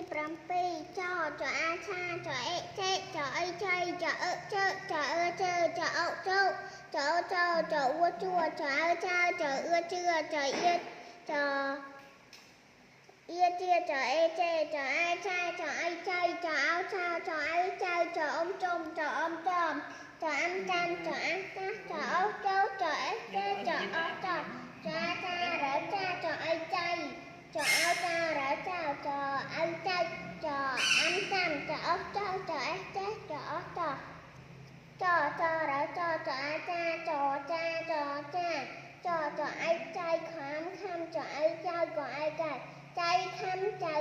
7 cho a cha cho e chê cho ai chay cho ơ chơ cho ơ chơ cho ậu châu cho ua chua cho ơ cha cho ưa chưa cho yên cho yên chia cho e chê cho ai chay cho ai chay cho áo cha cho ai chay cho ông trông cho ông trầm cho ăn canh cho ăn cá cho áo châu cho e chê cho áo cho a cha rỡ cha cho ai chay cho áo cha rỡ cha cho ai chay cho ăn canh cho áo châu cho e chê cho áo cho rỡ cho ai cha cho cho ai chay khám cho ai chay của ai chay chay khám chay